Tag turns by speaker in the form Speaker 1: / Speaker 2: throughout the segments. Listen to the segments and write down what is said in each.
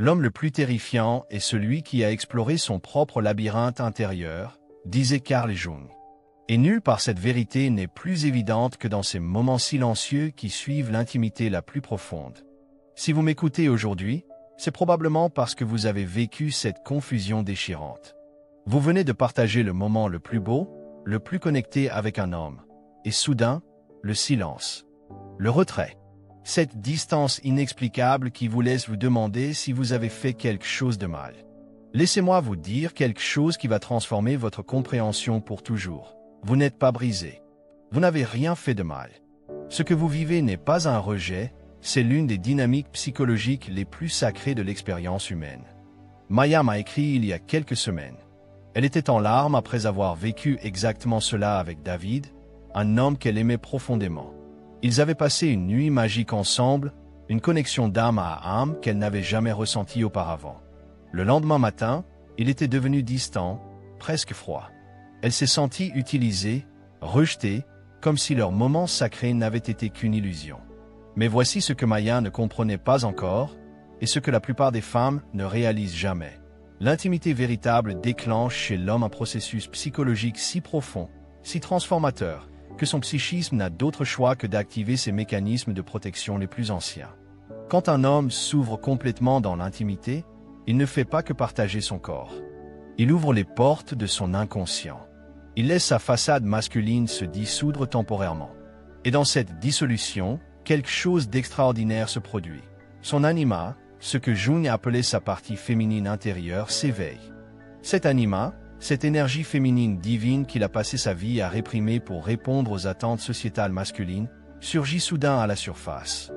Speaker 1: L'homme le plus terrifiant est celui qui a exploré son propre labyrinthe intérieur, disait Carl Jung. Et nulle part cette vérité n'est plus évidente que dans ces moments silencieux qui suivent l'intimité la plus profonde. Si vous m'écoutez aujourd'hui, c'est probablement parce que vous avez vécu cette confusion déchirante. Vous venez de partager le moment le plus beau, le plus connecté avec un homme. Et soudain, le silence. Le retrait. Cette distance inexplicable qui vous laisse vous demander si vous avez fait quelque chose de mal. Laissez-moi vous dire quelque chose qui va transformer votre compréhension pour toujours. Vous n'êtes pas brisé. Vous n'avez rien fait de mal. Ce que vous vivez n'est pas un rejet, c'est l'une des dynamiques psychologiques les plus sacrées de l'expérience humaine. Maya m'a écrit il y a quelques semaines. Elle était en larmes après avoir vécu exactement cela avec David, un homme qu'elle aimait profondément. Ils avaient passé une nuit magique ensemble, une connexion d'âme à âme qu'elle n'avait jamais ressentie auparavant. Le lendemain matin, il était devenu distant, presque froid. Elle s'est sentie utilisée, rejetée, comme si leur moment sacré n'avait été qu'une illusion. Mais voici ce que Maya ne comprenait pas encore, et ce que la plupart des femmes ne réalisent jamais. L'intimité véritable déclenche chez l'homme un processus psychologique si profond, si transformateur, que son psychisme n'a d'autre choix que d'activer ses mécanismes de protection les plus anciens. Quand un homme s'ouvre complètement dans l'intimité, il ne fait pas que partager son corps. Il ouvre les portes de son inconscient. Il laisse sa façade masculine se dissoudre temporairement. Et dans cette dissolution, quelque chose d'extraordinaire se produit. Son anima, ce que Jung appelait sa partie féminine intérieure, s'éveille. Cet anima, cette énergie féminine divine qu'il a passé sa vie à réprimer pour répondre aux attentes sociétales masculines, surgit soudain à la surface.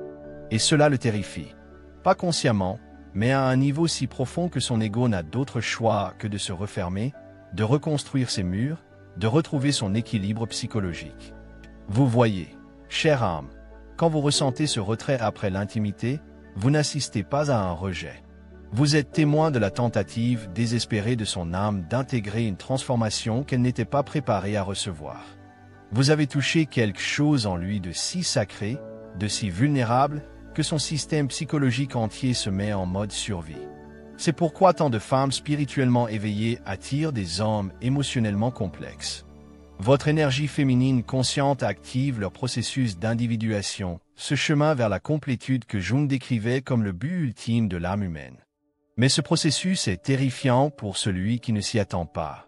Speaker 1: Et cela le terrifie. Pas consciemment, mais à un niveau si profond que son ego n'a d'autre choix que de se refermer, de reconstruire ses murs, de retrouver son équilibre psychologique. Vous voyez, chère âme, quand vous ressentez ce retrait après l'intimité, vous n'assistez pas à un rejet. Vous êtes témoin de la tentative désespérée de son âme d'intégrer une transformation qu'elle n'était pas préparée à recevoir. Vous avez touché quelque chose en lui de si sacré, de si vulnérable, que son système psychologique entier se met en mode survie. C'est pourquoi tant de femmes spirituellement éveillées attirent des hommes émotionnellement complexes. Votre énergie féminine consciente active leur processus d'individuation, ce chemin vers la complétude que Jung décrivait comme le but ultime de l'âme humaine. Mais ce processus est terrifiant pour celui qui ne s'y attend pas.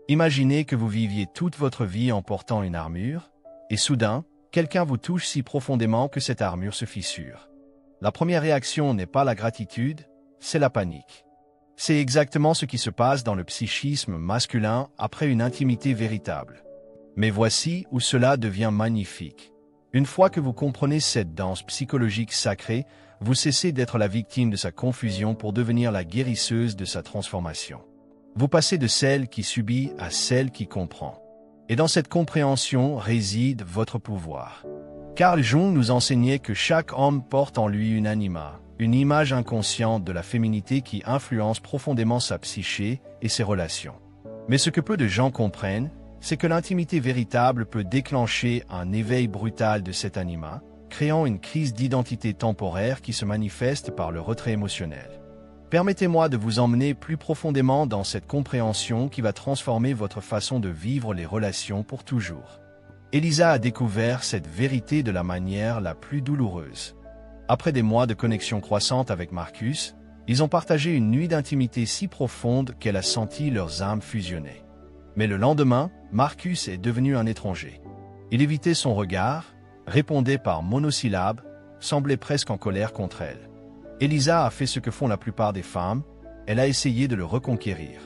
Speaker 1: Imaginez que vous viviez toute votre vie en portant une armure, et soudain, quelqu'un vous touche si profondément que cette armure se fissure. La première réaction n'est pas la gratitude, c'est la panique. C'est exactement ce qui se passe dans le psychisme masculin après une intimité véritable. Mais voici où cela devient magnifique. Une fois que vous comprenez cette danse psychologique sacrée, vous cessez d'être la victime de sa confusion pour devenir la guérisseuse de sa transformation. Vous passez de celle qui subit à celle qui comprend. Et dans cette compréhension réside votre pouvoir. Carl Jung nous enseignait que chaque homme porte en lui une anima, une image inconsciente de la féminité qui influence profondément sa psyché et ses relations. Mais ce que peu de gens comprennent, c'est que l'intimité véritable peut déclencher un éveil brutal de cet anima, créant une crise d'identité temporaire qui se manifeste par le retrait émotionnel. Permettez-moi de vous emmener plus profondément dans cette compréhension qui va transformer votre façon de vivre les relations pour toujours. Elisa a découvert cette vérité de la manière la plus douloureuse. Après des mois de connexion croissante avec Marcus, ils ont partagé une nuit d'intimité si profonde qu'elle a senti leurs âmes fusionner. Mais le lendemain, Marcus est devenu un étranger. Il évitait son regard, répondait par monosyllabes, semblait presque en colère contre elle. Elisa a fait ce que font la plupart des femmes, elle a essayé de le reconquérir.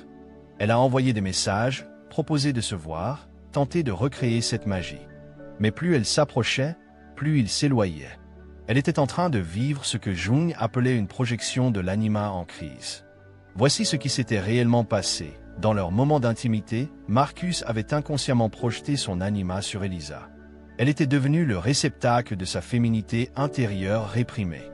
Speaker 1: Elle a envoyé des messages, proposé de se voir, tenté de recréer cette magie. Mais plus elle s'approchait, plus il s'éloignait. Elle était en train de vivre ce que Jung appelait une projection de l'anima en crise. Voici ce qui s'était réellement passé. Dans leur moment d'intimité, Marcus avait inconsciemment projeté son anima sur Elisa. Elle était devenue le réceptacle de sa féminité intérieure réprimée.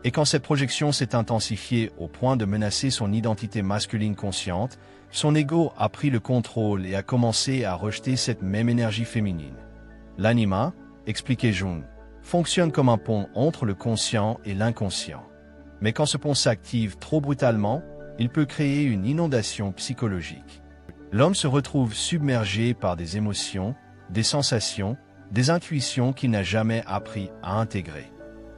Speaker 1: Et quand cette projection s'est intensifiée au point de menacer son identité masculine consciente, son ego a pris le contrôle et a commencé à rejeter cette même énergie féminine. L'anima, expliquait Jung, fonctionne comme un pont entre le conscient et l'inconscient. Mais quand ce pont s'active trop brutalement, il peut créer une inondation psychologique. L'homme se retrouve submergé par des émotions, des sensations, des intuitions qu'il n'a jamais appris à intégrer.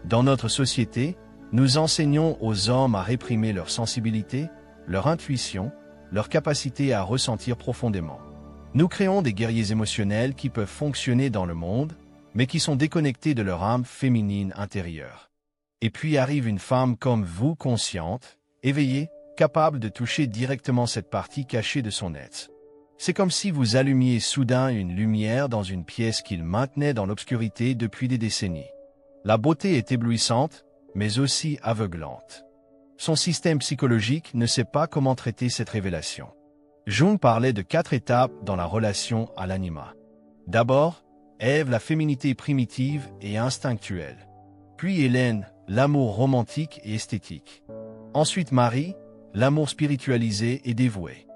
Speaker 1: Dans notre société, nous enseignons aux hommes à réprimer leur sensibilité, leur intuition, leur capacité à ressentir profondément. Nous créons des guerriers émotionnels qui peuvent fonctionner dans le monde, mais qui sont déconnectés de leur âme féminine intérieure. Et puis arrive une femme comme vous, consciente, éveillée, capable de toucher directement cette partie cachée de son être. C'est comme si vous allumiez soudain une lumière dans une pièce qu'il maintenait dans l'obscurité depuis des décennies. La beauté est éblouissante, mais aussi aveuglante. Son système psychologique ne sait pas comment traiter cette révélation. Jung parlait de 4 étapes dans la relation à l'anima. D'abord, Ève, la féminité primitive et instinctuelle. Puis Hélène, l'amour romantique et esthétique. Ensuite Marie, l'amour spiritualisé et dévoué.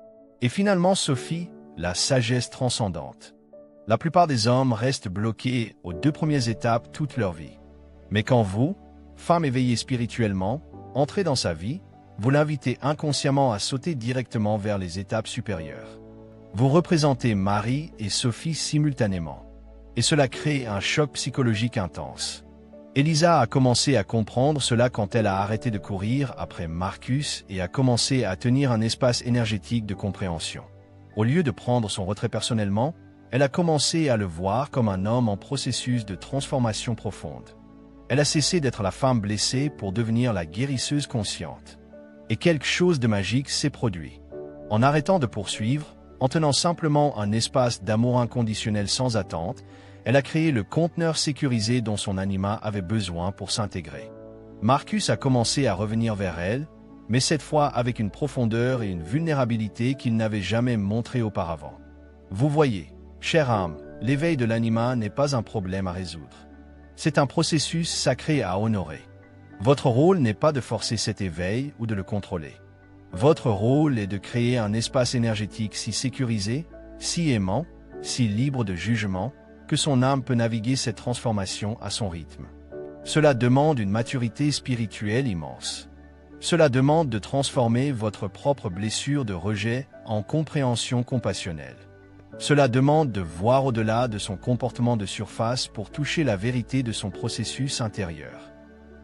Speaker 1: Et finalement Sophie, la sagesse transcendante. La plupart des hommes restent bloqués aux 2 premières étapes toute leur vie. Mais quand vous, femme éveillée spirituellement, entrez dans sa vie, vous l'invitez inconsciemment à sauter directement vers les étapes supérieures. Vous représentez Marie et Sophie simultanément. Et cela crée un choc psychologique intense. Elisa a commencé à comprendre cela quand elle a arrêté de courir après Marcus et a commencé à tenir un espace énergétique de compréhension. Au lieu de prendre son retrait personnellement, elle a commencé à le voir comme un homme en processus de transformation profonde. Elle a cessé d'être la femme blessée pour devenir la guérisseuse consciente. Et quelque chose de magique s'est produit. En arrêtant de poursuivre, en tenant simplement un espace d'amour inconditionnel sans attente, elle a créé le conteneur sécurisé dont son anima avait besoin pour s'intégrer. Marcus a commencé à revenir vers elle, mais cette fois avec une profondeur et une vulnérabilité qu'il n'avait jamais montrée auparavant. Vous voyez, chère âme, l'éveil de l'anima n'est pas un problème à résoudre. C'est un processus sacré à honorer. Votre rôle n'est pas de forcer cet éveil ou de le contrôler. Votre rôle est de créer un espace énergétique si sécurisé, si aimant, si libre de jugement, que son âme peut naviguer cette transformation à son rythme. Cela demande une maturité spirituelle immense. Cela demande de transformer votre propre blessure de rejet en compréhension compassionnelle. Cela demande de voir au-delà de son comportement de surface pour toucher la vérité de son processus intérieur.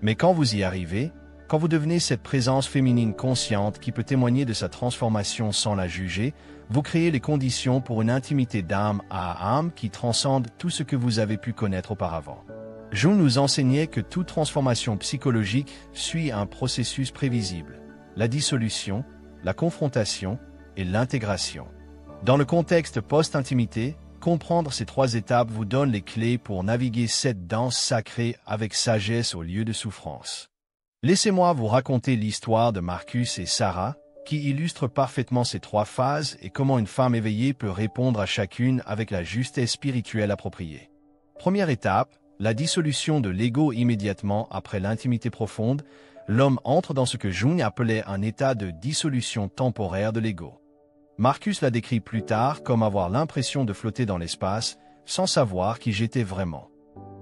Speaker 1: Mais quand vous y arrivez, quand vous devenez cette présence féminine consciente qui peut témoigner de sa transformation sans la juger, vous créez les conditions pour une intimité d'âme à âme qui transcende tout ce que vous avez pu connaître auparavant. Jung nous enseignait que toute transformation psychologique suit un processus prévisible, la dissolution, la confrontation et l'intégration. Dans le contexte post-intimité, comprendre ces 3 étapes vous donne les clés pour naviguer cette danse sacrée avec sagesse au lieu de souffrance. Laissez-moi vous raconter l'histoire de Marcus et Sarah, qui illustre parfaitement ces 3 phases et comment une femme éveillée peut répondre à chacune avec la justesse spirituelle appropriée. Première étape, la dissolution de l'ego. Immédiatement après l'intimité profonde, l'homme entre dans ce que Jung appelait un état de dissolution temporaire de l'ego. Marcus l'a décrit plus tard comme avoir l'impression de flotter dans l'espace sans savoir qui j'étais vraiment.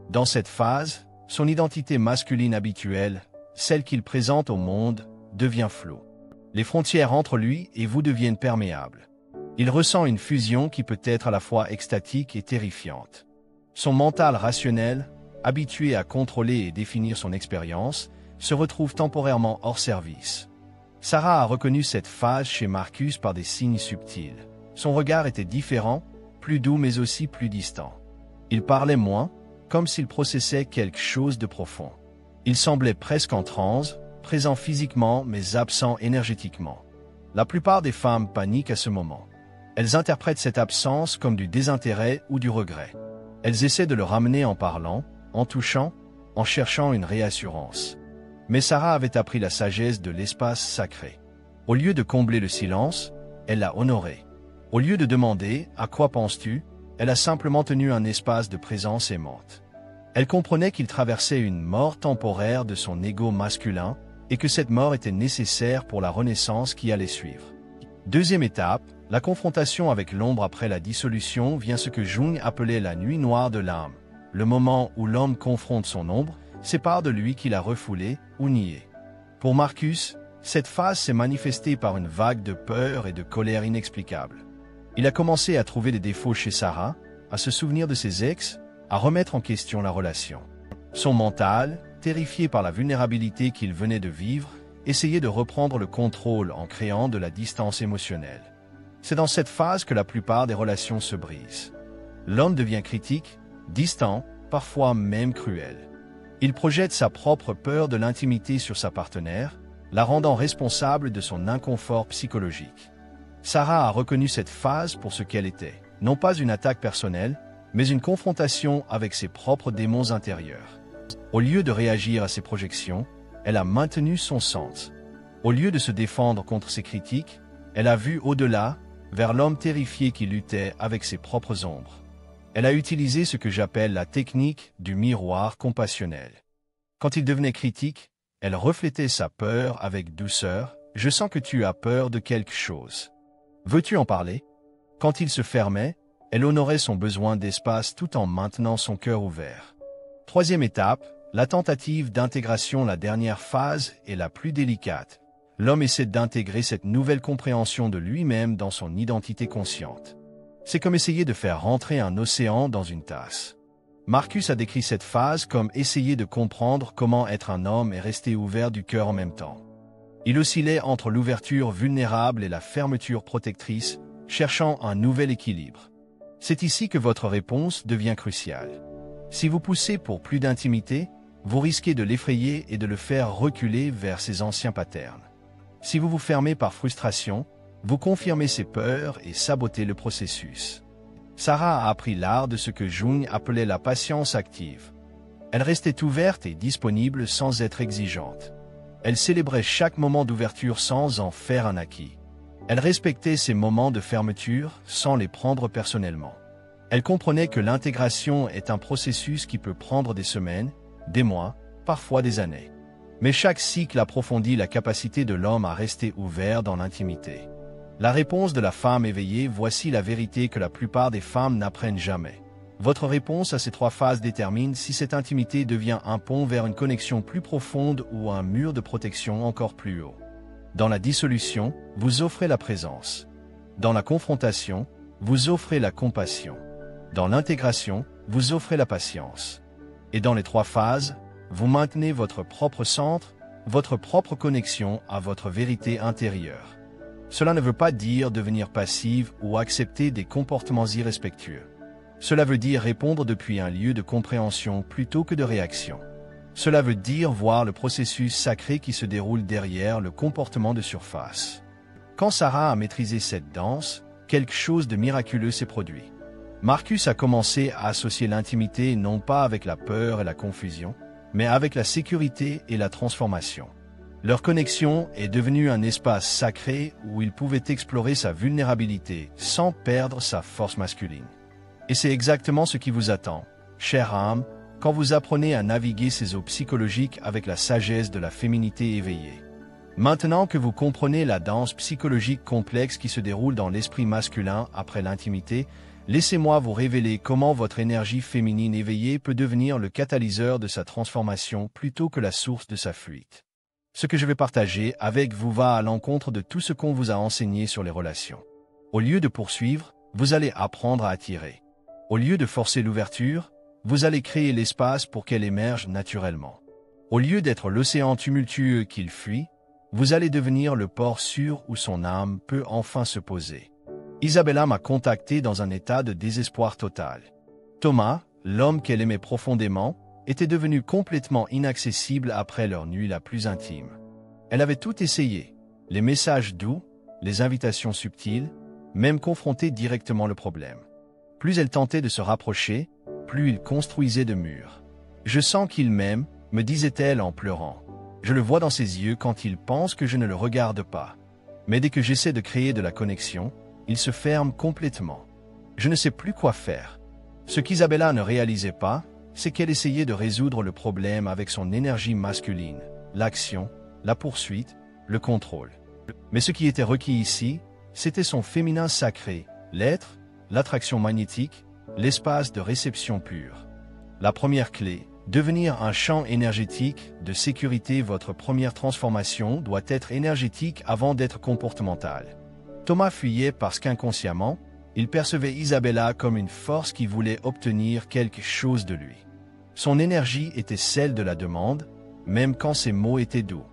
Speaker 1: Dans cette phase, son identité masculine habituelle, celle qu'il présente au monde, devient floue. Les frontières entre lui et vous deviennent perméables. Il ressent une fusion qui peut être à la fois extatique et terrifiante. Son mental rationnel, habitué à contrôler et définir son expérience, se retrouve temporairement hors service. Sarah a reconnu cette phase chez Marcus par des signes subtils. Son regard était différent, plus doux mais aussi plus distant. Il parlait moins, comme s'il processait quelque chose de profond. Il semblait presque en transe, présent physiquement mais absent énergétiquement. La plupart des femmes paniquent à ce moment. Elles interprètent cette absence comme du désintérêt ou du regret. Elles essaient de le ramener en parlant, en touchant, en cherchant une réassurance. Mais Sarah avait appris la sagesse de l'espace sacré. Au lieu de combler le silence, elle l'a honoré. Au lieu de demander « À quoi penses-tu ?», elle a simplement tenu un espace de présence aimante. Elle comprenait qu'il traversait une mort temporaire de son ego masculin et que cette mort était nécessaire pour la renaissance qui allait suivre. Deuxième étape, la confrontation avec l'ombre après la dissolution vient ce que Jung appelait la nuit noire de l'âme, le moment où l'homme confronte son ombre, sépare de lui qu'il a refoulé ou nié. Pour Marcus, cette phase s'est manifestée par une vague de peur et de colère inexplicable. Il a commencé à trouver des défauts chez Sarah, à se souvenir de ses ex, à remettre en question la relation. Son mental, terrifié par la vulnérabilité qu'il venait de vivre, essayait de reprendre le contrôle en créant de la distance émotionnelle. C'est dans cette phase que la plupart des relations se brisent. L'homme devient critique, distant, parfois même cruel. Il projette sa propre peur de l'intimité sur sa partenaire, la rendant responsable de son inconfort psychologique. Sarah a reconnu cette phase pour ce qu'elle était, non pas une attaque personnelle, mais une confrontation avec ses propres démons intérieurs. Au lieu de réagir à ses projections, elle a maintenu son sens. Au lieu de se défendre contre ses critiques, elle a vu au-delà, vers l'homme terrifié qui luttait avec ses propres ombres. Elle a utilisé ce que j'appelle la technique du miroir compassionnel. Quand il devenait critique, elle reflétait sa peur avec douceur. « Je sens que tu as peur de quelque chose. Veux-tu en parler ?» Quand il se fermait, elle honorait son besoin d'espace tout en maintenant son cœur ouvert. Troisième étape, la tentative d'intégration. La dernière phase est la plus délicate. L'homme essaie d'intégrer cette nouvelle compréhension de lui-même dans son identité consciente. C'est comme essayer de faire rentrer un océan dans une tasse. Marcus a décrit cette phase comme essayer de comprendre comment être un homme et rester ouvert du cœur en même temps. Il oscillait entre l'ouverture vulnérable et la fermeture protectrice, cherchant un nouvel équilibre. C'est ici que votre réponse devient cruciale. Si vous poussez pour plus d'intimité, vous risquez de l'effrayer et de le faire reculer vers ses anciens patterns. Si vous vous fermez par frustration, vous confirmez ses peurs et sabotez le processus. Sarah a appris l'art de ce que Jung appelait la patience active. Elle restait ouverte et disponible sans être exigeante. Elle célébrait chaque moment d'ouverture sans en faire un acquis. Elle respectait ces moments de fermeture sans les prendre personnellement. Elle comprenait que l'intégration est un processus qui peut prendre des semaines, des mois, parfois des années. Mais chaque cycle approfondit la capacité de l'homme à rester ouvert dans l'intimité. La réponse de la femme éveillée, voici la vérité que la plupart des femmes n'apprennent jamais. Votre réponse à ces trois phases détermine si cette intimité devient un pont vers une connexion plus profonde ou un mur de protection encore plus haut. Dans la dissolution, vous offrez la présence. Dans la confrontation, vous offrez la compassion. Dans l'intégration, vous offrez la patience. Et dans les trois phases, vous maintenez votre propre centre, votre propre connexion à votre vérité intérieure. Cela ne veut pas dire devenir passive ou accepter des comportements irrespectueux. Cela veut dire répondre depuis un lieu de compréhension plutôt que de réaction. Cela veut dire voir le processus sacré qui se déroule derrière le comportement de surface. Quand Sarah a maîtrisé cette danse, quelque chose de miraculeux s'est produit. Marcus a commencé à associer l'intimité non pas avec la peur et la confusion, mais avec la sécurité et la transformation. Leur connexion est devenue un espace sacré où il pouvait explorer sa vulnérabilité sans perdre sa force masculine. Et c'est exactement ce qui vous attend, chère âme, quand vous apprenez à naviguer ces eaux psychologiques avec la sagesse de la féminité éveillée. Maintenant que vous comprenez la danse psychologique complexe qui se déroule dans l'esprit masculin après l'intimité, laissez-moi vous révéler comment votre énergie féminine éveillée peut devenir le catalyseur de sa transformation plutôt que la source de sa fuite. Ce que je vais partager avec vous va à l'encontre de tout ce qu'on vous a enseigné sur les relations. Au lieu de poursuivre, vous allez apprendre à attirer. Au lieu de forcer l'ouverture, vous allez créer l'espace pour qu'elle émerge naturellement. Au lieu d'être l'océan tumultueux qu'il fuit, vous allez devenir le port sûr où son âme peut enfin se poser. Isabella m'a contacté dans un état de désespoir total. Thomas, l'homme qu'elle aimait profondément, était devenu complètement inaccessible après leur nuit la plus intime. Elle avait tout essayé, les messages doux, les invitations subtiles, même confronter directement le problème. Plus elle tentait de se rapprocher, plus il construisait de murs. « Je sens qu'il m'aime », me disait-elle en pleurant. « Je le vois dans ses yeux quand il pense que je ne le regarde pas. Mais dès que j'essaie de créer de la connexion, il se ferme complètement. Je ne sais plus quoi faire. » Ce qu'Isabella ne réalisait pas, c'est qu'elle essayait de résoudre le problème avec son énergie masculine, l'action, la poursuite, le contrôle. Mais ce qui était requis ici, c'était son féminin sacré, l'être, l'attraction magnétique, l'espace de réception pure. La première clé, devenir un champ énergétique de sécurité. Votre première transformation doit être énergétique avant d'être comportementale. Thomas fuyait parce qu'inconsciemment, il percevait Isabella comme une force qui voulait obtenir quelque chose de lui. Son énergie était celle de la demande, même quand ses mots étaient doux.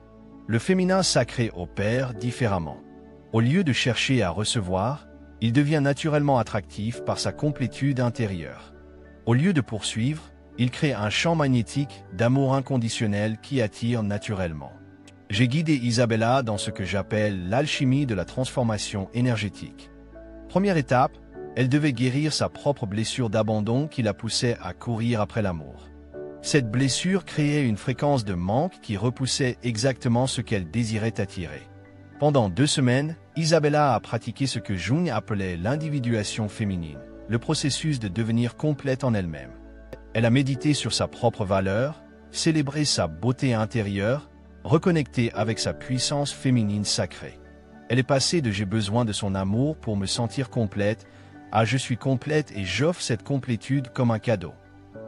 Speaker 1: Le féminin sacré opère différemment. Au lieu de chercher à recevoir, il devient naturellement attractif par sa complétude intérieure. Au lieu de poursuivre, il crée un champ magnétique d'amour inconditionnel qui attire naturellement. J'ai guidé Isabella dans ce que j'appelle l'alchimie de la transformation énergétique. Première étape, elle devait guérir sa propre blessure d'abandon qui la poussait à courir après l'amour. Cette blessure créait une fréquence de manque qui repoussait exactement ce qu'elle désirait attirer. Pendant 2 semaines, Isabella a pratiqué ce que Jung appelait l'individuation féminine, le processus de devenir complète en elle-même. Elle a médité sur sa propre valeur, célébré sa beauté intérieure, reconnecté avec sa puissance féminine sacrée. Elle est passée de « j'ai besoin de son amour pour me sentir complète » à « je suis complète et j'offre cette complétude comme un cadeau ».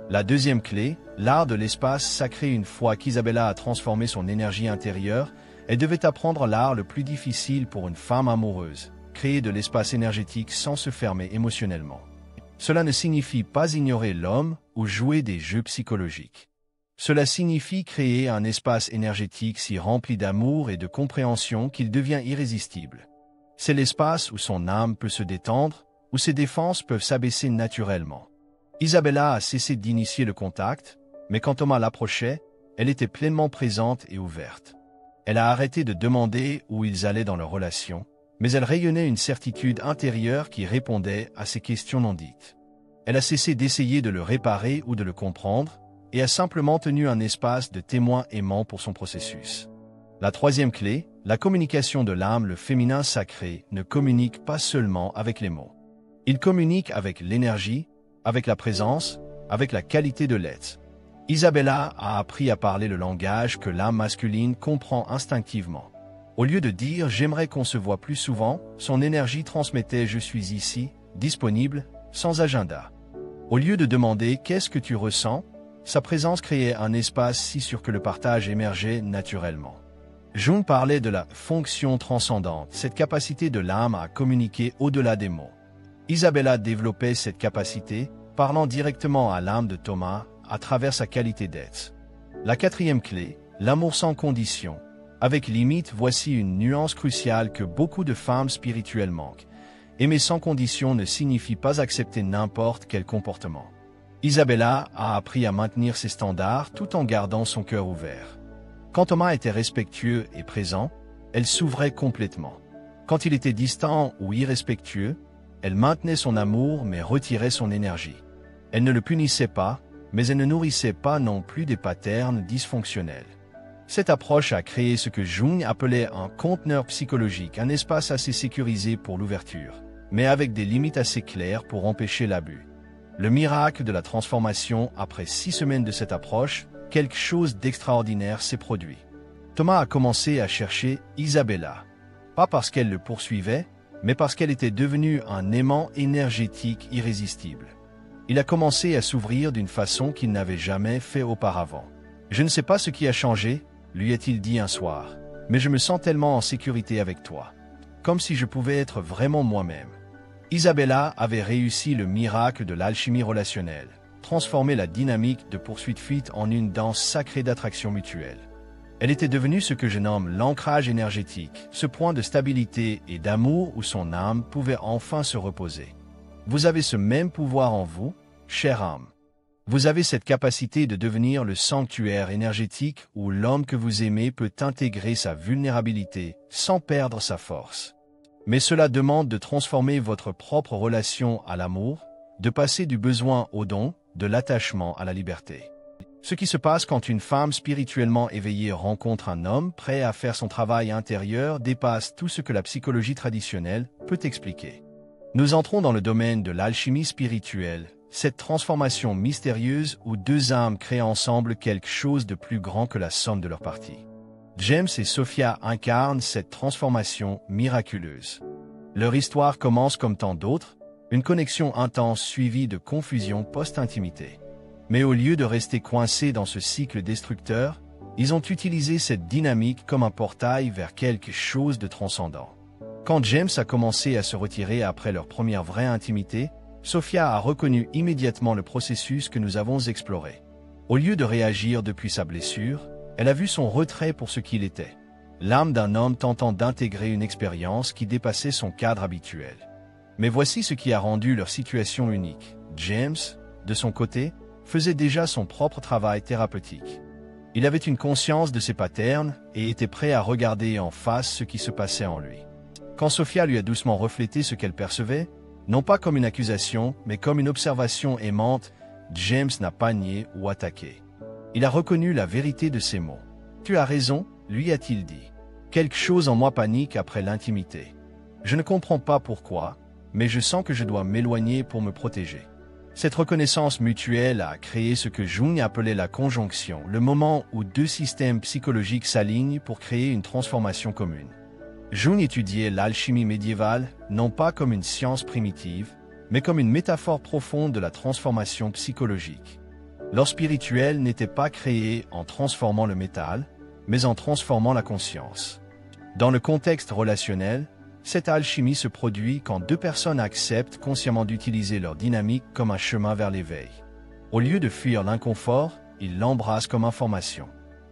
Speaker 1: La deuxième clé, l'art de l'espace sacré. Une fois qu'Isabella a transformé son énergie intérieure, elle devait apprendre l'art le plus difficile pour une femme amoureuse, créer de l'espace énergétique sans se fermer émotionnellement. Cela ne signifie pas ignorer l'homme ou jouer des jeux psychologiques. Cela signifie créer un espace énergétique si rempli d'amour et de compréhension qu'il devient irrésistible. C'est l'espace où son âme peut se détendre, où ses défenses peuvent s'abaisser naturellement. Isabella a cessé d'initier le contact, mais quand Thomas l'approchait, elle était pleinement présente et ouverte. Elle a arrêté de demander où ils allaient dans leur relation, mais elle rayonnait une certitude intérieure qui répondait à ses questions non dites. Elle a cessé d'essayer de le réparer ou de le comprendre, et a simplement tenu un espace de témoin aimant pour son processus. La troisième clé, la communication de l'âme. Le féminin sacré ne communique pas seulement avec les mots. Il communique avec l'énergie, avec la présence, avec la qualité de l'être. Isabella a appris à parler le langage que l'âme masculine comprend instinctivement. Au lieu de dire « j'aimerais qu'on se voit plus souvent », son énergie transmettait « je suis ici, disponible, sans agenda ». Au lieu de demander « qu'est-ce que tu ressens », sa présence créait un espace si sûr que le partage émergeait naturellement. Jung parlait de la fonction transcendante, cette capacité de l'âme à communiquer au-delà des mots. Isabella développait cette capacité, parlant directement à l'âme de Thomas à travers sa qualité d'être. La quatrième clé, l'amour sans condition. Avec limite, voici une nuance cruciale que beaucoup de femmes spirituelles manquent. Aimer sans condition ne signifie pas accepter n'importe quel comportement. Isabella a appris à maintenir ses standards tout en gardant son cœur ouvert. Quand Thomas était respectueux et présent, elle s'ouvrait complètement. Quand il était distant ou irrespectueux, elle maintenait son amour mais retirait son énergie. Elle ne le punissait pas, mais elle ne nourrissait pas non plus des patterns dysfonctionnels. Cette approche a créé ce que Jung appelait un conteneur psychologique, un espace assez sécurisé pour l'ouverture, mais avec des limites assez claires pour empêcher l'abus. Le miracle de la transformation. Après 6 semaines de cette approche, quelque chose d'extraordinaire s'est produit. Thomas a commencé à chercher Isabella, pas parce qu'elle le poursuivait, mais parce qu'elle était devenue un aimant énergétique irrésistible. Il a commencé à s'ouvrir d'une façon qu'il n'avait jamais fait auparavant. « Je ne sais pas ce qui a changé », lui a-t-il dit un soir, « mais je me sens tellement en sécurité avec toi, comme si je pouvais être vraiment moi-même. » Isabella avait réussi le miracle de l'alchimie relationnelle, transformer la dynamique de poursuite-fuite en une danse sacrée d'attraction mutuelle. Elle était devenue ce que je nomme l'ancrage énergétique, ce point de stabilité et d'amour où son âme pouvait enfin se reposer. Vous avez ce même pouvoir en vous, chère âme. Vous avez cette capacité de devenir le sanctuaire énergétique où l'homme que vous aimez peut intégrer sa vulnérabilité sans perdre sa force. Mais cela demande de transformer votre propre relation à l'amour, de passer du besoin au don, de l'attachement à la liberté. Ce qui se passe quand une femme spirituellement éveillée rencontre un homme prêt à faire son travail intérieur dépasse tout ce que la psychologie traditionnelle peut expliquer. Nous entrons dans le domaine de l'alchimie spirituelle, cette transformation mystérieuse où 2 âmes créent ensemble quelque chose de plus grand que la somme de leurs parties. James et Sophia incarnent cette transformation miraculeuse. Leur histoire commence comme tant d'autres, une connexion intense suivie de confusion post-intimité. Mais au lieu de rester coincés dans ce cycle destructeur, ils ont utilisé cette dynamique comme un portail vers quelque chose de transcendant. Quand James a commencé à se retirer après leur première vraie intimité, Sophia a reconnu immédiatement le processus que nous avons exploré. Au lieu de réagir depuis sa blessure, elle a vu son retrait pour ce qu'il était. L'âme d'un homme tentant d'intégrer une expérience qui dépassait son cadre habituel. Mais voici ce qui a rendu leur situation unique. James, de son côté, faisait déjà son propre travail thérapeutique. Il avait une conscience de ses patterns et était prêt à regarder en face ce qui se passait en lui. Quand Sophia lui a doucement reflété ce qu'elle percevait, non pas comme une accusation, mais comme une observation aimante, James n'a pas nié ou attaqué. Il a reconnu la vérité de ses mots. « Tu as raison », lui a-t-il dit. « Quelque chose en moi panique après l'intimité. Je ne comprends pas pourquoi, mais je sens que je dois m'éloigner pour me protéger. » Cette reconnaissance mutuelle a créé ce que Jung appelait la conjonction, le moment où deux systèmes psychologiques s'alignent pour créer une transformation commune. Jung étudiait l'alchimie médiévale non pas comme une science primitive, mais comme une métaphore profonde de la transformation psychologique. L'or spirituel n'était pas créé en transformant le métal, mais en transformant la conscience. Dans le contexte relationnel, cette alchimie se produit quand deux personnes acceptent consciemment d'utiliser leur dynamique comme un chemin vers l'éveil. Au lieu de fuir l'inconfort, ils l'embrassent comme information.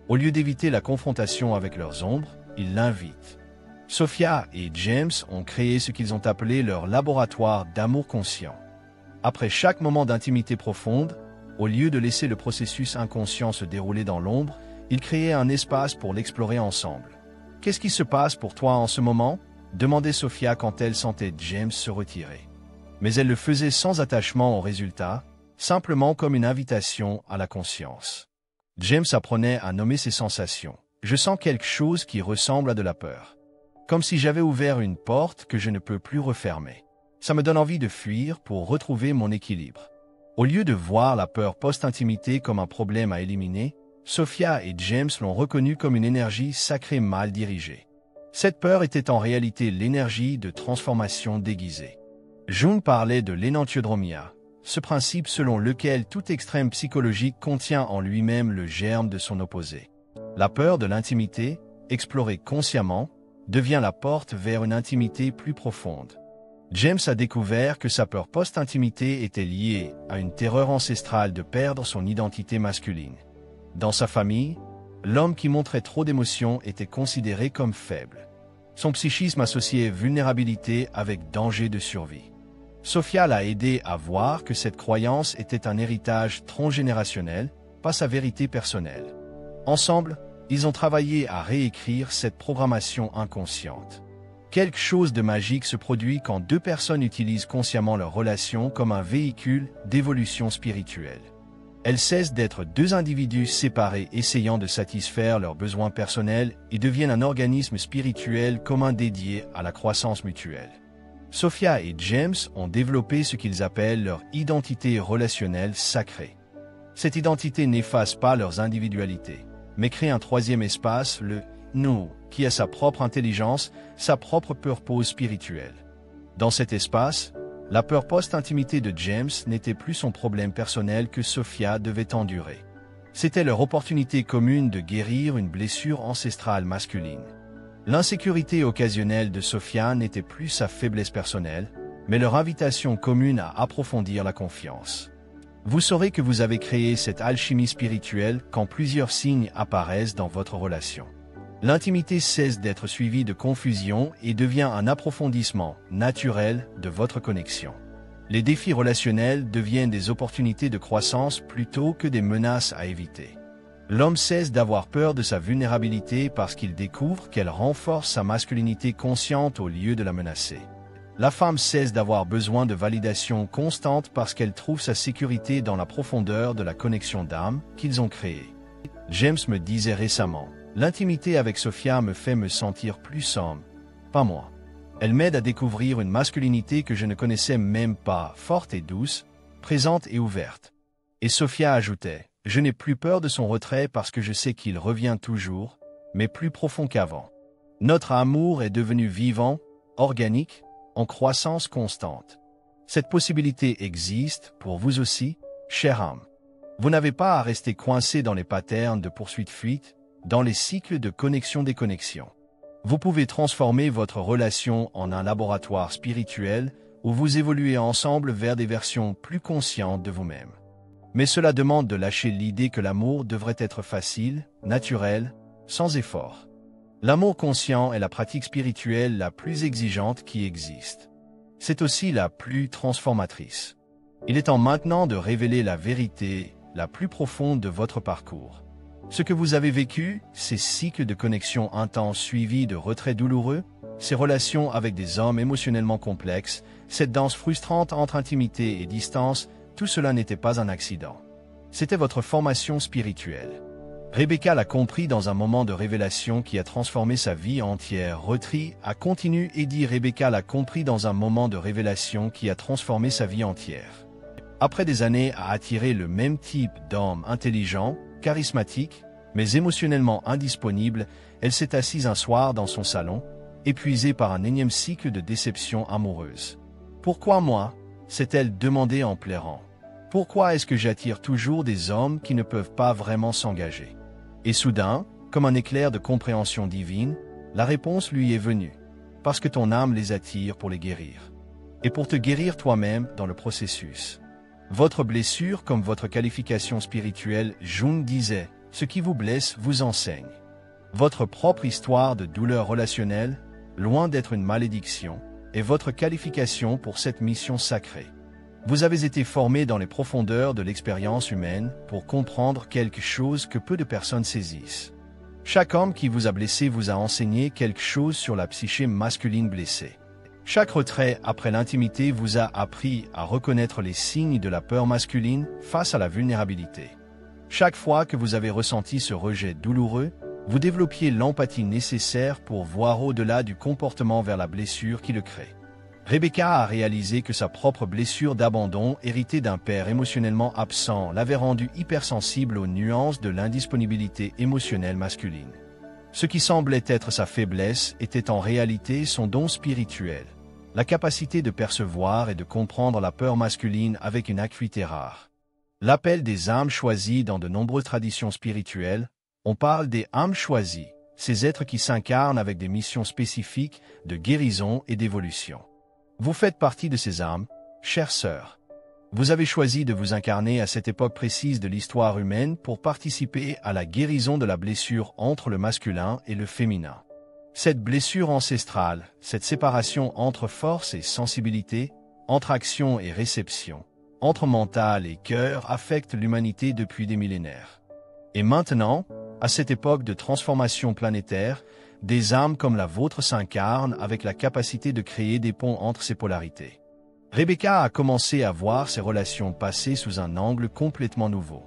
Speaker 1: Au lieu d'éviter la confrontation avec leurs ombres, ils l'invitent. Sophia et James ont créé ce qu'ils ont appelé leur laboratoire d'amour conscient. Après chaque moment d'intimité profonde, au lieu de laisser le processus inconscient se dérouler dans l'ombre, ils créaient un espace pour l'explorer ensemble. « Qu'est-ce qui se passe pour toi en ce moment ?» demandait Sophia quand elle sentait James se retirer. Mais elle le faisait sans attachement au résultat, simplement comme une invitation à la conscience. James apprenait à nommer ses sensations. « Je sens quelque chose qui ressemble à de la peur. Comme si j'avais ouvert une porte que je ne peux plus refermer. Ça me donne envie de fuir pour retrouver mon équilibre. » Au lieu de voir la peur post-intimité comme un problème à éliminer, Sophia et James l'ont reconnue comme une énergie sacrée mal dirigée. Cette peur était en réalité l'énergie de transformation déguisée. Jung parlait de l'énantiodromia, ce principe selon lequel tout extrême psychologique contient en lui-même le germe de son opposé. La peur de l'intimité, explorée consciemment, devient la porte vers une intimité plus profonde. James a découvert que sa peur post-intimité était liée à une terreur ancestrale de perdre son identité masculine. Dans sa famille, l'homme qui montrait trop d'émotions était considéré comme faible. Son psychisme associait vulnérabilité avec danger de survie. Sophia l'a aidé à voir que cette croyance était un héritage transgénérationnel, pas sa vérité personnelle. Ensemble, ils ont travaillé à réécrire cette programmation inconsciente. Quelque chose de magique se produit quand deux personnes utilisent consciemment leur relation comme un véhicule d'évolution spirituelle. Elles cessent d'être deux individus séparés essayant de satisfaire leurs besoins personnels et deviennent un organisme spirituel commun dédié à la croissance mutuelle. Sophia et James ont développé ce qu'ils appellent leur identité relationnelle sacrée. Cette identité n'efface pas leurs individualités, mais crée un troisième espace, le « nous », qui a sa propre intelligence, sa propre purpose spirituelle. Dans cet espace, la peur post-intimité de James n'était plus son problème personnel que Sophia devait endurer. C'était leur opportunité commune de guérir une blessure ancestrale masculine. L'insécurité occasionnelle de Sophia n'était plus sa faiblesse personnelle, mais leur invitation commune à approfondir la confiance. Vous saurez que vous avez créé cette alchimie spirituelle quand plusieurs signes apparaissent dans votre relation. L'intimité cesse d'être suivie de confusion et devient un approfondissement naturel de votre connexion. Les défis relationnels deviennent des opportunités de croissance plutôt que des menaces à éviter. L'homme cesse d'avoir peur de sa vulnérabilité parce qu'il découvre qu'elle renforce sa masculinité consciente au lieu de la menacer. La femme cesse d'avoir besoin de validation constante parce qu'elle trouve sa sécurité dans la profondeur de la connexion d'âme qu'ils ont créée. James me disait récemment: l'intimité avec Sophia me fait me sentir plus sombre, pas moi. Elle m'aide à découvrir une masculinité que je ne connaissais même pas, forte et douce, présente et ouverte. Et Sophia ajoutait: je n'ai plus peur de son retrait parce que je sais qu'il revient toujours, mais plus profond qu'avant. Notre amour est devenu vivant, organique, en croissance constante. Cette possibilité existe pour vous aussi, chère âme. Vous n'avez pas à rester coincé dans les patterns de poursuite-fuite, dans les cycles de connexion-déconnexion. Vous pouvez transformer votre relation en un laboratoire spirituel où vous évoluez ensemble vers des versions plus conscientes de vous-même. Mais cela demande de lâcher l'idée que l'amour devrait être facile, naturel, sans effort. L'amour conscient est la pratique spirituelle la plus exigeante qui existe. C'est aussi la plus transformatrice. Il est temps maintenant de révéler la vérité la plus profonde de votre parcours. Ce que vous avez vécu, ces cycles de connexion intenses suivis de retraits douloureux, ces relations avec des hommes émotionnellement complexes, cette danse frustrante entre intimité et distance, tout cela n'était pas un accident. C'était votre formation spirituelle. Rebecca l'a compris dans un moment de révélation qui a transformé sa vie entière. Retri a continué et dit Rebecca l'a compris dans un moment de révélation qui a transformé sa vie entière. Après des années à attirer le même type d'homme intelligent, charismatique, mais émotionnellement indisponible, elle s'est assise un soir dans son salon, épuisée par un énième cycle de déception amoureuse. « Pourquoi moi ?» s'est-elle demandé en pleurant. « Pourquoi est-ce que j'attire toujours des hommes qui ne peuvent pas vraiment s'engager ?» Et soudain, comme un éclair de compréhension divine, la réponse lui est venue. « Parce que ton âme les attire pour les guérir. Et pour te guérir toi-même dans le processus. » Votre blessure comme votre qualification spirituelle, Jung disait, ce qui vous blesse vous enseigne. Votre propre histoire de douleur relationnelle, loin d'être une malédiction, est votre qualification pour cette mission sacrée. Vous avez été formé dans les profondeurs de l'expérience humaine pour comprendre quelque chose que peu de personnes saisissent. Chaque homme qui vous a blessé vous a enseigné quelque chose sur la psyché masculine blessée. Chaque retrait après l'intimité vous a appris à reconnaître les signes de la peur masculine face à la vulnérabilité. Chaque fois que vous avez ressenti ce rejet douloureux, vous développiez l'empathie nécessaire pour voir au-delà du comportement vers la blessure qui le crée. Rebecca a réalisé que sa propre blessure d'abandon héritée d'un père émotionnellement absent l'avait rendue hypersensible aux nuances de l'indisponibilité émotionnelle masculine. Ce qui semblait être sa faiblesse était en réalité son don spirituel, la capacité de percevoir et de comprendre la peur masculine avec une acuité rare. L'appel des âmes choisies dans de nombreuses traditions spirituelles, on parle des âmes choisies, ces êtres qui s'incarnent avec des missions spécifiques de guérison et d'évolution. Vous faites partie de ces âmes, chères sœurs. Vous avez choisi de vous incarner à cette époque précise de l'histoire humaine pour participer à la guérison de la blessure entre le masculin et le féminin. Cette blessure ancestrale, cette séparation entre force et sensibilité, entre action et réception, entre mental et cœur affecte l'humanité depuis des millénaires. Et maintenant, à cette époque de transformation planétaire, des âmes comme la vôtre s'incarnent avec la capacité de créer des ponts entre ces polarités. Rebecca a commencé à voir ses relations passées sous un angle complètement nouveau.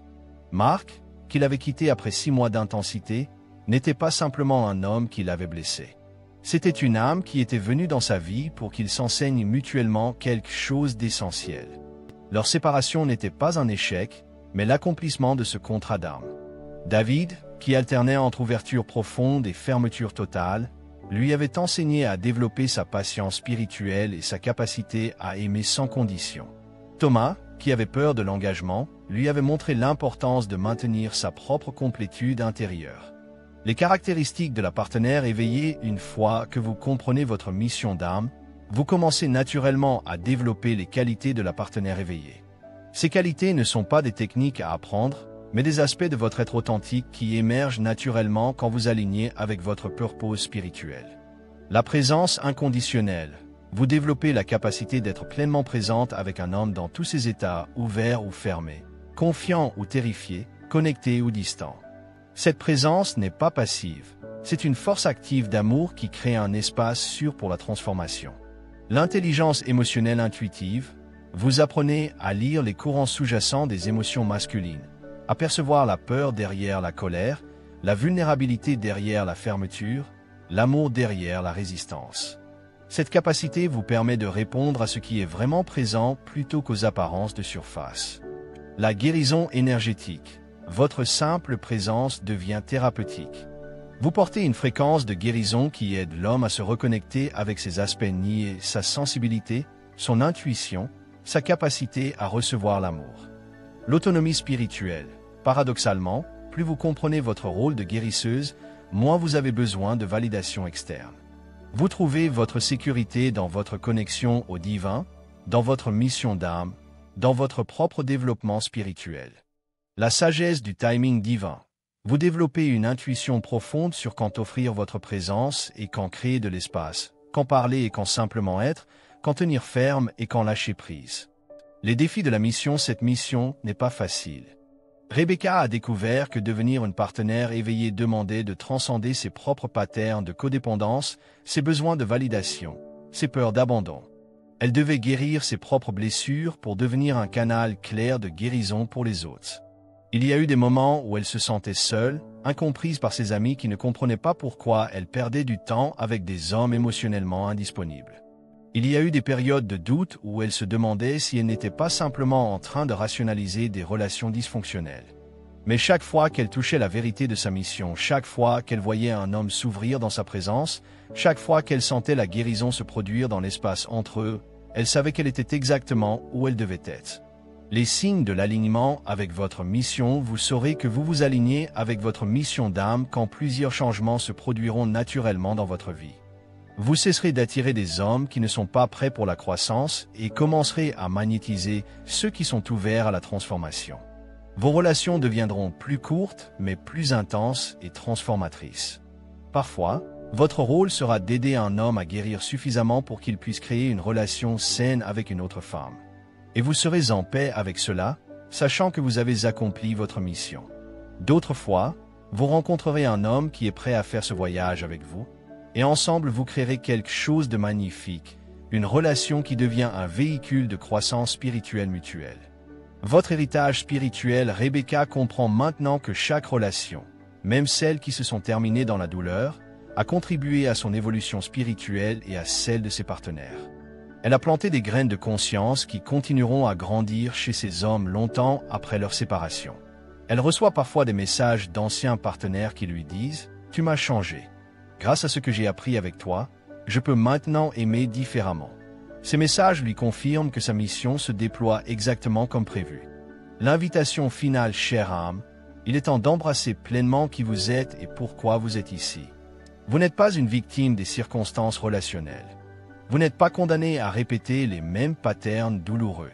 Speaker 1: Marc, qu'il avait quitté après 6 mois d'intensité, n'était pas simplement un homme qui l'avait blessé. C'était une âme qui était venue dans sa vie pour qu'ils s'enseignent mutuellement quelque chose d'essentiel. Leur séparation n'était pas un échec, mais l'accomplissement de ce contrat d'âme. David, qui alternait entre ouverture profonde et fermeture totale, lui avait enseigné à développer sa patience spirituelle et sa capacité à aimer sans condition. Thomas, qui avait peur de l'engagement, lui avait montré l'importance de maintenir sa propre complétude intérieure. Les caractéristiques de la partenaire éveillée, une fois que vous comprenez votre mission d'âme, vous commencez naturellement à développer les qualités de la partenaire éveillée. Ces qualités ne sont pas des techniques à apprendre, mais des aspects de votre être authentique qui émergent naturellement quand vous alignez avec votre purpose spirituelle. La présence inconditionnelle. Vous développez la capacité d'être pleinement présente avec un homme dans tous ses états, ouverts ou fermés, confiant ou terrifié, connecté ou distant. Cette présence n'est pas passive, c'est une force active d'amour qui crée un espace sûr pour la transformation. L'intelligence émotionnelle intuitive. Vous apprenez à lire les courants sous-jacents des émotions masculines, à percevoir la peur derrière la colère, la vulnérabilité derrière la fermeture, l'amour derrière la résistance. Cette capacité vous permet de répondre à ce qui est vraiment présent plutôt qu'aux apparences de surface. La guérison énergétique. Votre simple présence devient thérapeutique. Vous portez une fréquence de guérison qui aide l'homme à se reconnecter avec ses aspects niais, sa sensibilité, son intuition, sa capacité à recevoir l'amour. L'autonomie spirituelle. Paradoxalement, plus vous comprenez votre rôle de guérisseuse, moins vous avez besoin de validation externe. Vous trouvez votre sécurité dans votre connexion au divin, dans votre mission d'âme, dans votre propre développement spirituel. La sagesse du timing divin. Vous développez une intuition profonde sur quand offrir votre présence et quand créer de l'espace, quand parler et quand simplement être, quand tenir ferme et quand lâcher prise. Les défis de la mission. Cette mission n'est pas facile. Rebecca a découvert que devenir une partenaire éveillée demandait de transcender ses propres patterns de codépendance, ses besoins de validation, ses peurs d'abandon. Elle devait guérir ses propres blessures pour devenir un canal clair de guérison pour les autres. Il y a eu des moments où elle se sentait seule, incomprise par ses amis qui ne comprenaient pas pourquoi elle perdait du temps avec des hommes émotionnellement indisponibles. Il y a eu des périodes de doute où elle se demandait si elle n'était pas simplement en train de rationaliser des relations dysfonctionnelles. Mais chaque fois qu'elle touchait la vérité de sa mission, chaque fois qu'elle voyait un homme s'ouvrir dans sa présence, chaque fois qu'elle sentait la guérison se produire dans l'espace entre eux, elle savait qu'elle était exactement où elle devait être. Les signes de l'alignement avec votre mission. Vous saurez que vous vous alignez avec votre mission d'âme quand plusieurs changements se produiront naturellement dans votre vie. Vous cesserez d'attirer des hommes qui ne sont pas prêts pour la croissance et commencerez à magnétiser ceux qui sont ouverts à la transformation. Vos relations deviendront plus courtes, mais plus intenses et transformatrices. Parfois, votre rôle sera d'aider un homme à guérir suffisamment pour qu'il puisse créer une relation saine avec une autre femme. Et vous serez en paix avec cela, sachant que vous avez accompli votre mission. D'autres fois, vous rencontrerez un homme qui est prêt à faire ce voyage avec vous, et ensemble vous créerez quelque chose de magnifique, une relation qui devient un véhicule de croissance spirituelle mutuelle. Votre héritage spirituel. Rebecca comprend maintenant que chaque relation, même celles qui se sont terminées dans la douleur, a contribué à son évolution spirituelle et à celle de ses partenaires. Elle a planté des graines de conscience qui continueront à grandir chez ces hommes longtemps après leur séparation. Elle reçoit parfois des messages d'anciens partenaires qui lui disent « Tu m'as changé. Grâce à ce que j'ai appris avec toi, je peux maintenant aimer différemment. » Ces messages lui confirment que sa mission se déploie exactement comme prévu. L'invitation finale, chère âme, il est temps d'embrasser pleinement qui vous êtes et pourquoi vous êtes ici. Vous n'êtes pas une victime des circonstances relationnelles. Vous n'êtes pas condamné à répéter les mêmes patterns douloureux.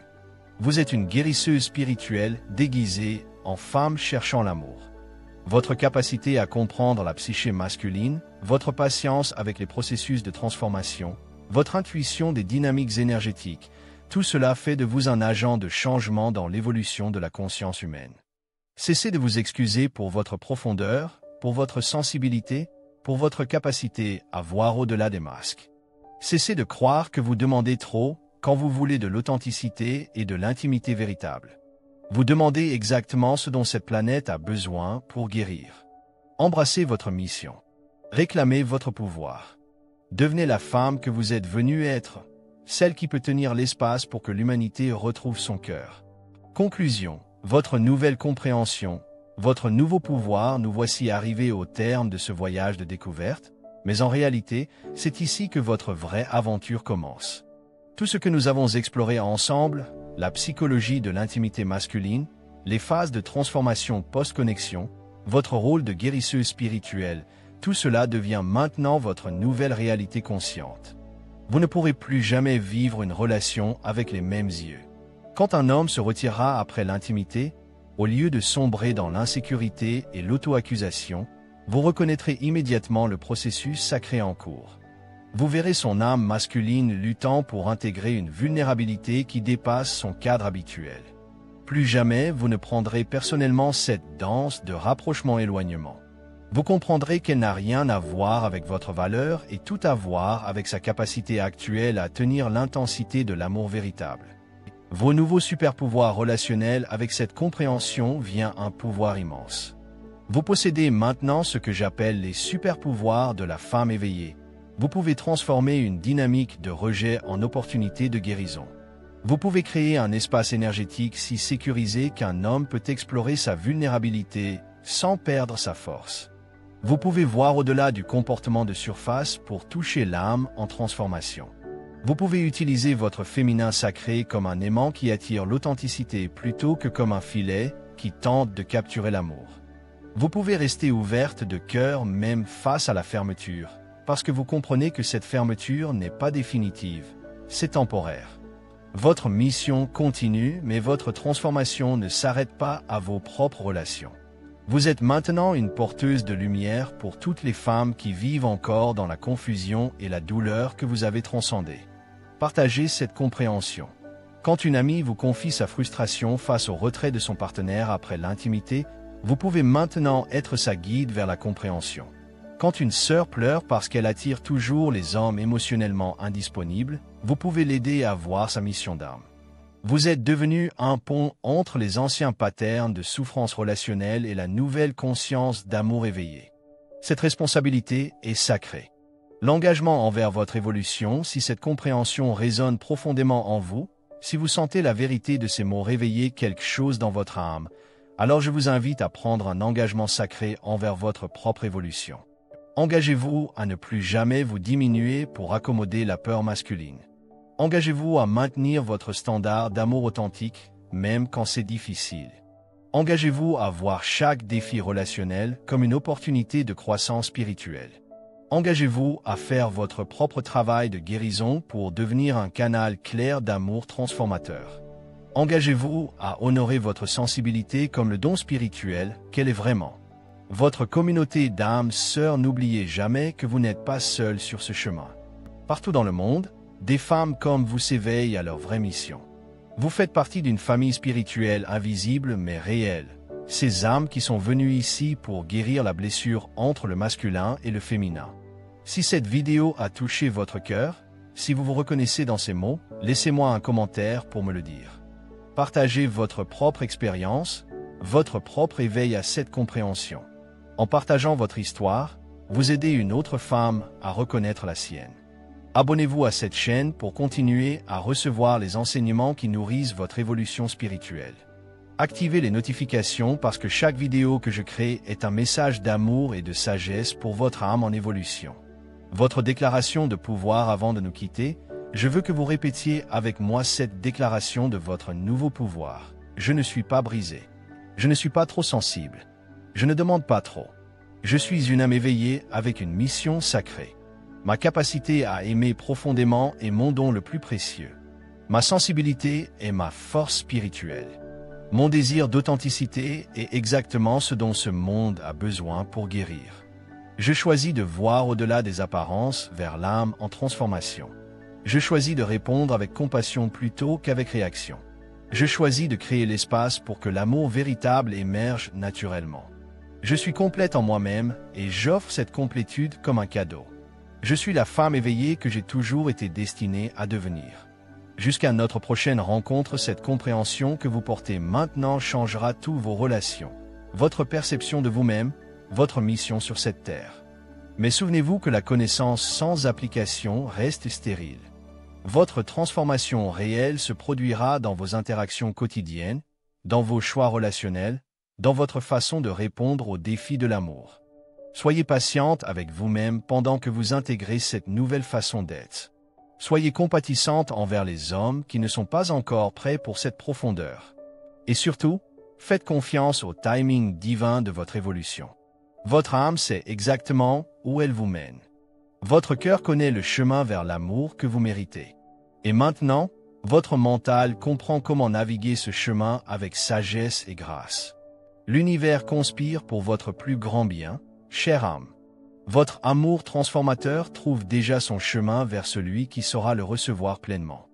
Speaker 1: Vous êtes une guérisseuse spirituelle déguisée en femme cherchant l'amour. Votre capacité à comprendre la psyché masculine, votre patience avec les processus de transformation, votre intuition des dynamiques énergétiques, tout cela fait de vous un agent de changement dans l'évolution de la conscience humaine. Cessez de vous excuser pour votre profondeur, pour votre sensibilité, pour votre capacité à voir au-delà des masques. Cessez de croire que vous demandez trop quand vous voulez de l'authenticité et de l'intimité véritable. Vous demandez exactement ce dont cette planète a besoin pour guérir. Embrassez votre mission. Réclamez votre pouvoir. Devenez la femme que vous êtes venue être, celle qui peut tenir l'espace pour que l'humanité retrouve son cœur. Conclusion. Votre nouvelle compréhension, votre nouveau pouvoir. Nous voici arrivés au terme de ce voyage de découverte, mais en réalité, c'est ici que votre vraie aventure commence. Tout ce que nous avons exploré ensemble, la psychologie de l'intimité masculine, les phases de transformation post-connexion, votre rôle de guérisseuse spirituelle, tout cela devient maintenant votre nouvelle réalité consciente. Vous ne pourrez plus jamais vivre une relation avec les mêmes yeux. Quand un homme se retirera après l'intimité, au lieu de sombrer dans l'insécurité et l'auto-accusation, vous reconnaîtrez immédiatement le processus sacré en cours. Vous verrez son âme masculine luttant pour intégrer une vulnérabilité qui dépasse son cadre habituel. Plus jamais vous ne prendrez personnellement cette danse de rapprochement-éloignement. Vous comprendrez qu'elle n'a rien à voir avec votre valeur et tout à voir avec sa capacité actuelle à tenir l'intensité de l'amour véritable. Vos nouveaux super-pouvoirs relationnels. Avec cette compréhension vient un pouvoir immense. Vous possédez maintenant ce que j'appelle les super-pouvoirs de la femme éveillée. Vous pouvez transformer une dynamique de rejet en opportunité de guérison. Vous pouvez créer un espace énergétique si sécurisé qu'un homme peut explorer sa vulnérabilité sans perdre sa force. Vous pouvez voir au-delà du comportement de surface pour toucher l'âme en transformation. Vous pouvez utiliser votre féminin sacré comme un aimant qui attire l'authenticité plutôt que comme un filet qui tente de capturer l'amour. Vous pouvez rester ouverte de cœur même face à la fermeture, parce que vous comprenez que cette fermeture n'est pas définitive, c'est temporaire. Votre mission continue, mais votre transformation ne s'arrête pas à vos propres relations. Vous êtes maintenant une porteuse de lumière pour toutes les femmes qui vivent encore dans la confusion et la douleur que vous avez transcendée. Partagez cette compréhension. Quand une amie vous confie sa frustration face au retrait de son partenaire après l'intimité, vous pouvez maintenant être sa guide vers la compréhension. Quand une sœur pleure parce qu'elle attire toujours les hommes émotionnellement indisponibles, vous pouvez l'aider à voir sa mission d'âme. Vous êtes devenu un pont entre les anciens patterns de souffrance relationnelle et la nouvelle conscience d'amour éveillé. Cette responsabilité est sacrée. L'engagement envers votre évolution, si cette compréhension résonne profondément en vous, si vous sentez la vérité de ces mots réveiller quelque chose dans votre âme, alors je vous invite à prendre un engagement sacré envers votre propre évolution. Engagez-vous à ne plus jamais vous diminuer pour accommoder la peur masculine. Engagez-vous à maintenir votre standard d'amour authentique, même quand c'est difficile. Engagez-vous à voir chaque défi relationnel comme une opportunité de croissance spirituelle. Engagez-vous à faire votre propre travail de guérison pour devenir un canal clair d'amour transformateur. Engagez-vous à honorer votre sensibilité comme le don spirituel qu'elle est vraiment. Votre communauté d'âmes sœurs, n'oubliez jamais que vous n'êtes pas seul sur ce chemin. Partout dans le monde, des femmes comme vous s'éveillent à leur vraie mission. Vous faites partie d'une famille spirituelle invisible mais réelle. Ces âmes qui sont venues ici pour guérir la blessure entre le masculin et le féminin. Si cette vidéo a touché votre cœur, si vous vous reconnaissez dans ces mots, laissez-moi un commentaire pour me le dire. Partagez votre propre expérience, votre propre éveil à cette compréhension. En partageant votre histoire, vous aidez une autre femme à reconnaître la sienne. Abonnez-vous à cette chaîne pour continuer à recevoir les enseignements qui nourrissent votre évolution spirituelle. Activez les notifications parce que chaque vidéo que je crée est un message d'amour et de sagesse pour votre âme en évolution. Votre déclaration de pouvoir avant de nous quitter, je veux que vous répétiez avec moi cette déclaration de votre nouveau pouvoir. Je ne suis pas brisé. Je ne suis pas trop sensible. Je ne demande pas trop. Je suis une âme éveillée avec une mission sacrée. Ma capacité à aimer profondément est mon don le plus précieux. Ma sensibilité est ma force spirituelle. Mon désir d'authenticité est exactement ce dont ce monde a besoin pour guérir. Je choisis de voir au-delà des apparences vers l'âme en transformation. Je choisis de répondre avec compassion plutôt qu'avec réaction. Je choisis de créer l'espace pour que l'amour véritable émerge naturellement. Je suis complète en moi-même et j'offre cette complétude comme un cadeau. Je suis la femme éveillée que j'ai toujours été destinée à devenir. Jusqu'à notre prochaine rencontre, cette compréhension que vous portez maintenant changera toutes vos relations, votre perception de vous-même, votre mission sur cette terre. Mais souvenez-vous que la connaissance sans application reste stérile. Votre transformation réelle se produira dans vos interactions quotidiennes, dans vos choix relationnels, dans votre façon de répondre aux défis de l'amour. Soyez patiente avec vous-même pendant que vous intégrez cette nouvelle façon d'être. Soyez compatissante envers les hommes qui ne sont pas encore prêts pour cette profondeur. Et surtout, faites confiance au timing divin de votre évolution. Votre âme sait exactement où elle vous mène. Votre cœur connaît le chemin vers l'amour que vous méritez. Et maintenant, votre mental comprend comment naviguer ce chemin avec sagesse et grâce. L'univers conspire pour votre plus grand bien, chère âme. Votre amour transformateur trouve déjà son chemin vers celui qui saura le recevoir pleinement.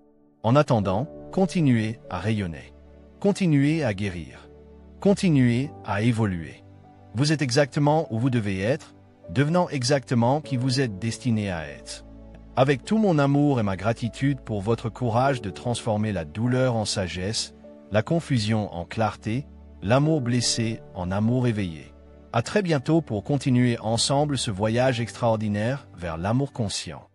Speaker 1: En attendant, continuez à rayonner. Continuez à guérir. Continuez à évoluer. Vous êtes exactement où vous devez être, devenant exactement qui vous êtes destiné à être. Avec tout mon amour et ma gratitude pour votre courage de transformer la douleur en sagesse, la confusion en clarté, l'amour blessé en amour éveillé. À très bientôt pour continuer ensemble ce voyage extraordinaire vers l'amour conscient.